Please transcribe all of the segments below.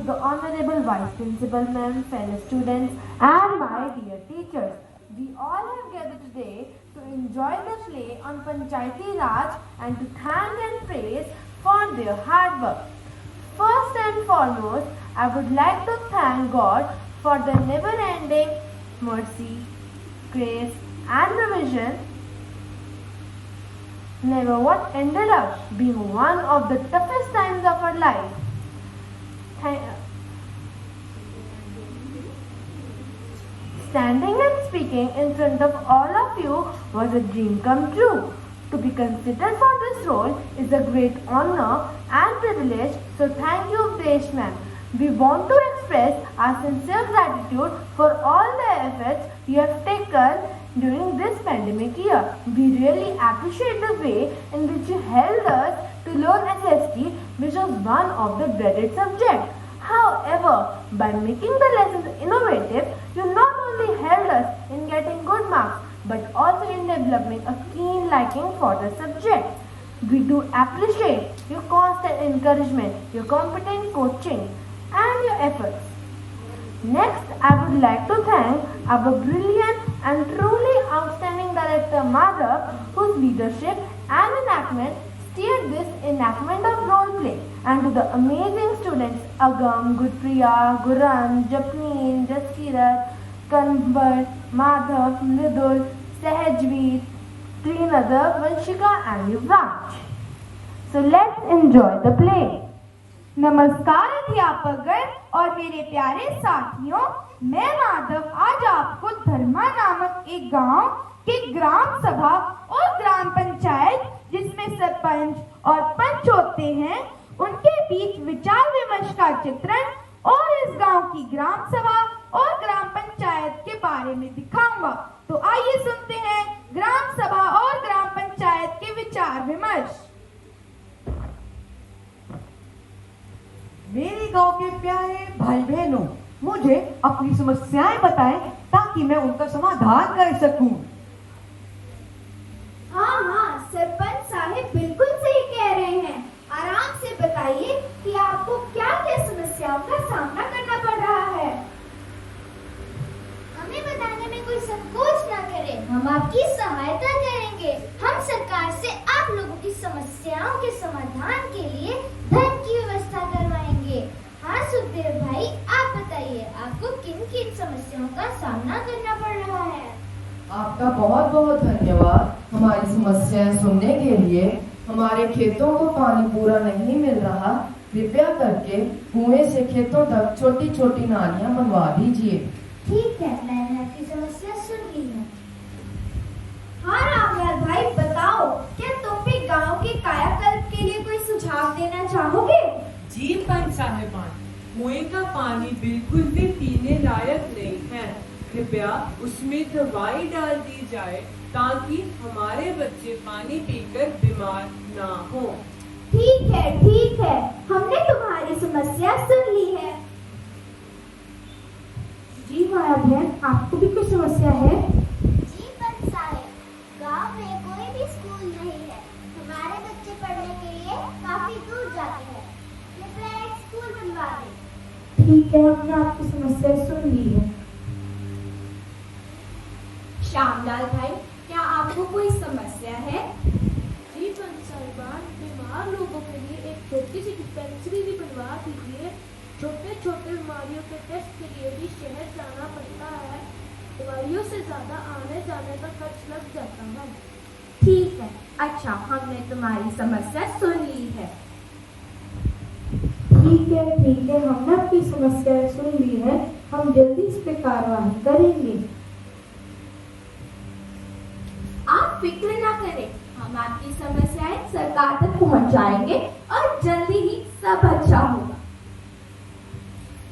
the Honorable Vice Principal Ma'am, fellow students, and my dear teachers. We all have gathered today to enjoy the play on Panchayati Raj and to thank and praise for their hard work. First and foremost, I would like to thank God for the never-ending mercy, grace, and provision. Never what ended up being one of the toughest times of our life. Standing and speaking in front of all of you was a dream come true. To be considered for this role is a great honor and privilege, so thank you, Updesh ma'am. We want to express our sincere gratitude for all the efforts you have taken during this pandemic year. We really appreciate the way in which you helped us to learn SST, which was one of the dreaded subjects. However, by making the lessons innovative, you not only helped us in getting good marks, but also in developing a keen liking for the subject. We do appreciate your constant encouragement, your competent coaching, and your efforts. Next, I would like to thank our brilliant and truly outstanding director Madhav, whose leadership and enactment steered this enactment of role play, and to the amazing students Agam, Gudpriya, Guran, Japneen, Jaskirat, Kanbar, Madhav, Mridul, Sahajveer, Trinadar, Vanshika, and Yuvraj. So let's enjoy the play. नमस्कार अध्यापकगण और मेरे प्यारे साथियों, मैं माधव आज आपको धर्मा नामक एक गांव के ग्राम सभा और ग्राम पंचायत जिसमें सरपंच और पंच होते हैं उनके बीच विचार विमर्श का चित्रण और इस गांव की ग्राम सभा और ग्राम पंचायत के बारे में दिखाऊंगा। तो आइए सुनते हैं ग्राम सभा और ग्राम पंचायत के विचार विमर्श। मेरे गांव के प्यारे भाई बहनों, मुझे अपनी समस्याएं बताएं ताकि मैं उनका समाधान कर सकूं। हाँ, सरपंच साहब बिल्कुल सही कह रहे हैं। आराम से बताइए कि आपको क्या क्या समस्याओं का सामना करना पड़ रहा है। हमें बताने में कोई संकोच ना करें, हम आपकी सहायता करेंगे। हम सरकार से आप लोगों की समस्याओं के समाधान के लिए धन की व्यवस्था करवाएंगे। हाँ सुखदेव भाई, आप बताइए आपको किन किन समस्याओं का सामना करना पड़ रहा है। आपका बहुत बहुत धन्यवाद हमारी समस्याएं सुनने के लिए। हमारे खेतों को पानी पूरा नहीं मिल रहा, कृपया करके कुएं से खेतों तक छोटी छोटी नालियां बनवा दीजिए। ठीक है, मैंने आपकी समस्या सुन ली है। हाँ रामलाल भाई, बताओ क्या तुम भी गांव के कायाकल्प के लिए कोई सुझाव देना चाहोगे? जी पंच साहिबान, कुएं का पानी बिल्कुल भी पीने लायक नहीं है। कृपया उसमें दवाई डाल दी जाए ताकि हमारे बच्चे पानी पीकर बीमार ना हो। ठीक है, हमने तुम्हारी समस्या सुन ली है। जी माया बहन, आपको भी कोई समस्या है? जी पंच साहब, गांव में कोई भी स्कूल नहीं है। हमारे बच्चे पढ़ने के लिए काफी दूर जाते हैं। कृपया एक स्कूल बनवा दें। ठीक है, हमने आपकी समस्या सुन ली है। श्यामलाल भाई, क्या आपको कोई समस्या है? जी पंच साहिबान, बीमार लोगों के लिए एक छोटी सी डिस्पेंसरी भी बनवा दीजिए। छोटे छोटे बीमारियों के टेस्ट के लिए भी शहर जाना पड़ता है। दवाइयों से ज्यादा आने जाने का खर्च लग जाता है। ठीक है, अच्छा, हमने तुम्हारी समस्या सुन ली है। ठीक है, हमने आपकी समस्या सुन ली है। हम जल्दी इस पे कार्रवाई करेंगे। आप फिक्र ना करें, हम आपकी समस्याएं सरकार तक पहुंचाएंगे और जल्दी ही सब अच्छा होगा।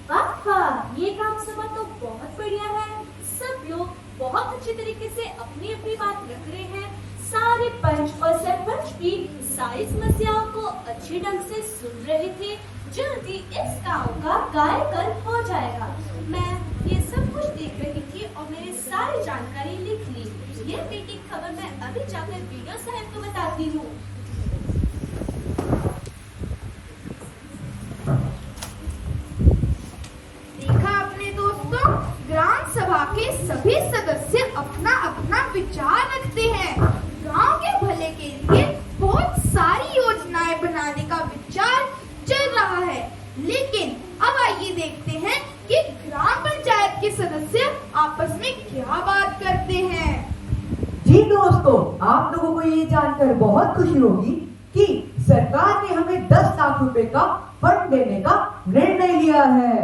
वाह, ये ग्राम सभा तो बहुत बढ़िया है। सब लोग बहुत अच्छे तरीके से अपनी अपनी बात रख रहे हैं। सारे पंच और सरपंच भी सारी समस्याओं को अच्छे ढंग से सुन रहे थे। जल्दी इस गांव का कायाकल्प हो जाएगा। मैं ये सब कुछ देख रही थी और मेरी सारी जानकारी लिख ली। ये मीटिंग खबर मैं अभी जाकर वीडियो साहब को बताती हूँ। के सभी सदस्य अपना अपना विचार रखते हैं। गांव के भले के लिए बहुत सारी योजनाएं बनाने का विचार चल रहा है, लेकिन अब आइए देखते हैं कि ग्राम पंचायत के सदस्य आपस में क्या बात करते हैं। जी दोस्तों, आप लोगों को ये जानकर बहुत खुशी होगी कि सरकार ने हमें 10 लाख रुपए का फंड देने का निर्णय लिया है।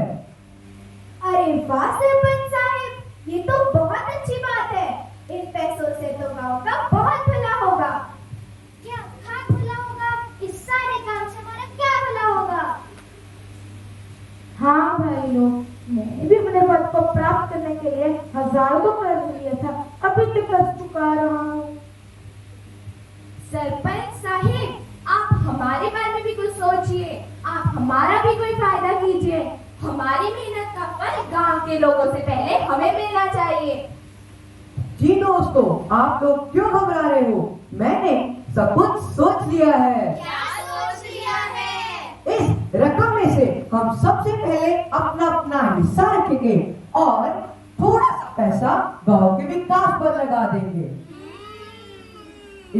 अरे वाह सरपंच साहिब, ये तो बहुत अच्छी बात है। इन पैसों से तो गांव का बहुत भला होगा। क्या खास भला होगा? इस सारे काम से हमारा क्या भला होगा? हाँ भाई लोग, मैंने भी अपने पद को प्राप्त करने के लिए हजारों का कर्ज लिया था, अभी तक कर्ज चुका रहा हूँ। सरपंच साहिब, आप हमारे बारे में भी कुछ सोचिए, आप हमारा भी कोई फायदा कीजिए। हमारी मेहनत का फल गांव के लोगों से पहले हमें मिलना चाहिए। जी दोस्तों, आप लोग क्यों घबरा रहे हो? मैंने सब कुछ सोच लिया है। क्या सोच लिया है? इस रकम में से हम सबसे पहले अपना अपना हिस्सा रखेंगे और थोड़ा सा पैसा गांव के विकास पर लगा देंगे।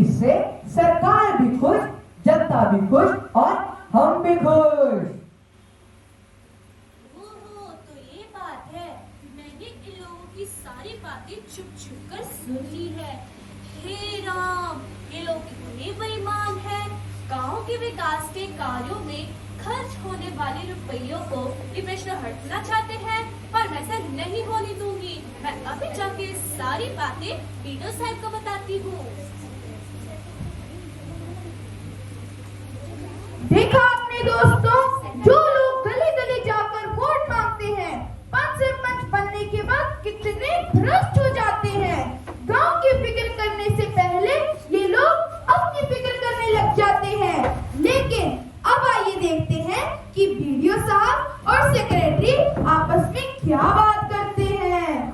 इससे सरकार भी खुश, जनता भी खुश और हम भी खुश। ओहो, तो ये बात है। मैंने इन लोगों की सारी बातें छुप छुप कर सुन ली है। हे राम, ये लोग इतने बेईमान हैं। गांव के विकास के कार्यों में खर्च होने वाले रुपयों को ये प्रश्न हटना चाहते हैं, पर मैं ऐसा नहीं होने दूंगी। मैं अभी जाके सारी बातें पीडो साहब को बताती हूँ। देखा आपने दोस्तों, जो लोग गली गली जाकर वोट मांगते हैं, पंच सरपंच बनने के बाद कितने भ्रष्ट हो जाते हैं। गांव की फिक्र करने से पहले ये लोग अपनी फिक्र करने लग जाते हैं। लेकिन अब आइए देखते हैं कि बीडीओ साहब और सेक्रेटरी आपस में क्या बात करते हैं।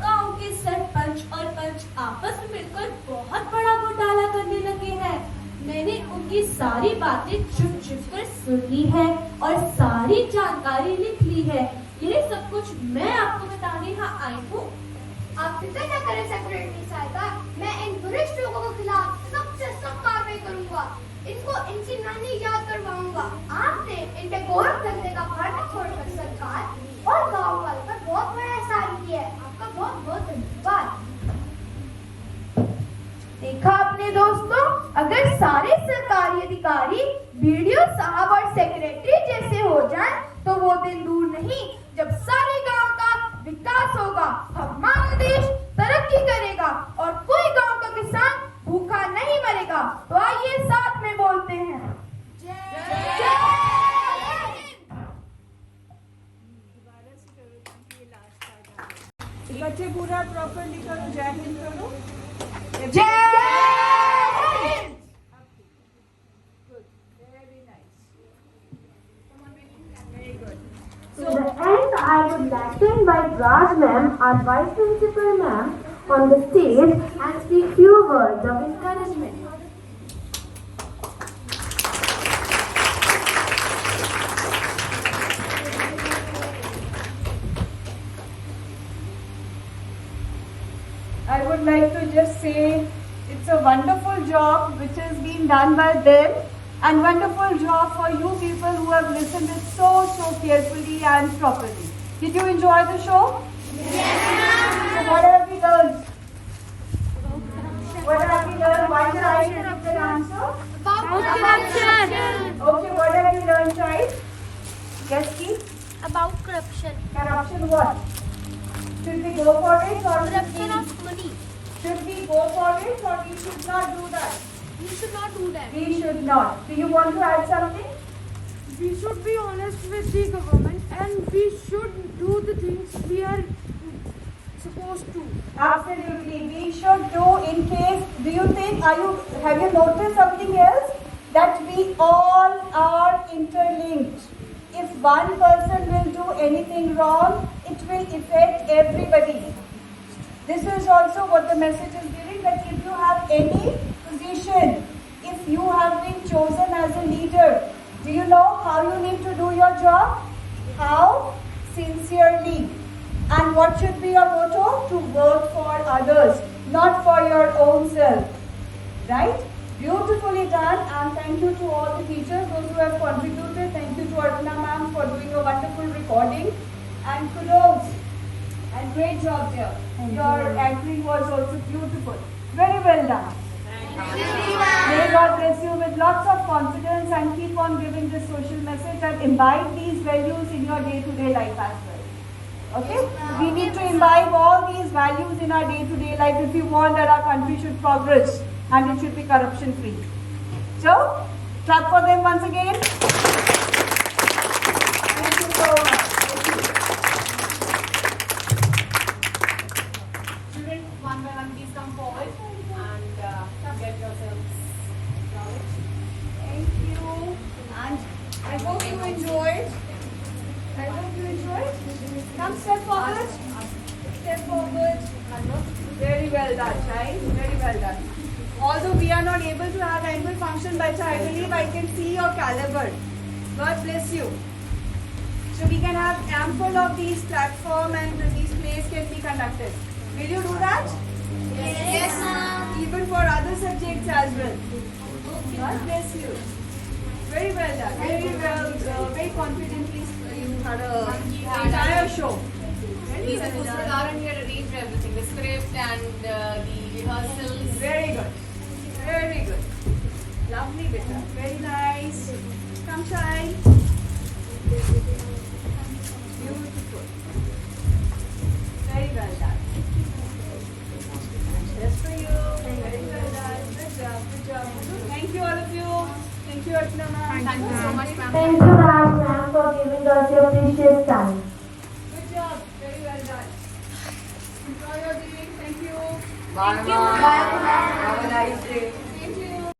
गांव के सरपंच और पंच आपस में मिलकर बहुत बड़ा घोटाला करने लगे हैं। मैंने उनकी सारी बातें चुप चुप कर सुन ली है और सारी जानकारी लिख ली है। ये सब कुछ मैं आपको बताने यहाँ आई हूँ। आप फिक्र न करें सेक्रेटरी साहिबा, मैं इन दुष्ट लोगों के खिलाफ सबसे सख्त कार्रवाई करूंगा। इनको इनकी नानी याद करवाऊंगा। आपने इन पे गौरव करने का भार छोड़कर सरकार और गांव वालों पर बहुत बड़ा एहसान किया है। आपका बहुत बहुत धन्यवाद। देखा आपने दोस्तों, अगर सारे सरकारी अधिकारी बीडीओ साहब और सेक्रेटरी जैसे हो जाएं, तो वो दिन दूर नहीं जब सारे गांव का विकास होगा, हमारा देश तरक्की करेगा और कोई गांव का किसान भूखा नहीं मरेगा। तो आइए साथ में बोलते हैं, जय बच्चे पूरा प्रॉपरली करो, जय हिंद करो। जय Hind. To the end, I would like to invite Raj ma'am, our Vice Principal ma'am, on the stage and speak few words of encouragement. I would like to just say it's a wonderful job which has been done by them, and wonderful job for you people who have listened it so carefully and properly. Did you enjoy the show? Yes. So what have we learned? What have we learned? Why should I give the answer? About corruption. Okay, what have you learned, child? Yes, please. About corruption. Corruption what? Should we go for it or Corruption of money. should we go for it or we should not do that? We should not do that. We should not. Do you want to add something? We should be honest with the government and we should do the things we are supposed to. Absolutely. We should do in case, do you think, have you noticed something else? That we all are interlinked. If one person will do anything wrong, it will affect everybody. This is also what the message is giving, that if you have any position, if you have been chosen as a leader, do you know how you need to do your job? How? Sincerely. And what should be your motto? To work for others, not for your own self. Right? Beautifully done, and thank you to all the teachers, those who have contributed. Thank you to Archana ma'am for doing a wonderful recording. And kudos. And great job there. Your acting was also beautiful. Very well done. May God bless you with lots of confidence and keep on giving this social message and imbibe these values in your day-to-day life as well. Okay? We need to imbibe all these values in our day-to-day life if we want that our country should progress and it should be corruption-free. So, clap for them once again. Thank you so much. Children, one by one, please come forward and get yourselves knowledge. Thank you. And I hope you enjoyed. I hope you enjoyed. Come step forward. Step forward. Very well done, right? Very well done. Although we are not able to have annual function, but I believe I can see your caliber. God bless you. So we can have ample of these platform and these plays can be conducted. Will you do that? Yes, ma'am. Even for other subjects as well. God bless you. Very well done. Very well, very confidently you had a entire show. Very He's a well done. Pustakar and he had arranged everything, the script and the rehearsals. Very good. Very good. Lovely, beta. Very nice. Come shine. Beautiful. Very well done. Just for you. Very well done. Good job. Good job. Thank you all of you. Thank you, Archana ma'am. Thank you so much, ma'am. Thank you, ma'am, for giving us your precious time. Good job. Very well done. Enjoy your day. Thank you. Bye, ma'am. Have a nice day.